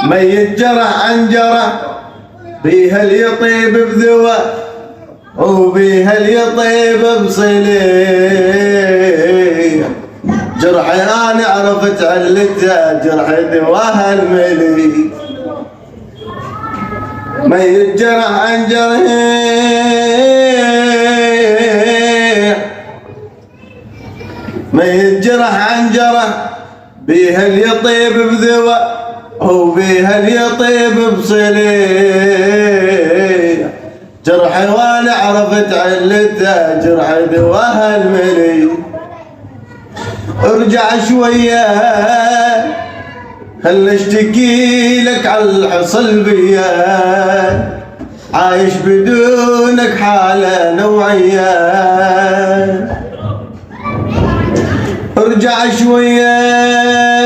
ميت جرح عن جرح بيها اليطيب بذوى وبيها اليطيب بصليح. جرحي انا عرفت علته جرحي دواها الملي. ميت جرح عن جرح ميت جرح عن جرح بيها اليطيب بذوى وبيها اليطيب بصليح. جرحي وانا عرفت علته جرحي دواها الملي. ارجع شويه خل اشتكي لك على الحصل بيا، عايش بدونك حالة نوعية. ارجع شويه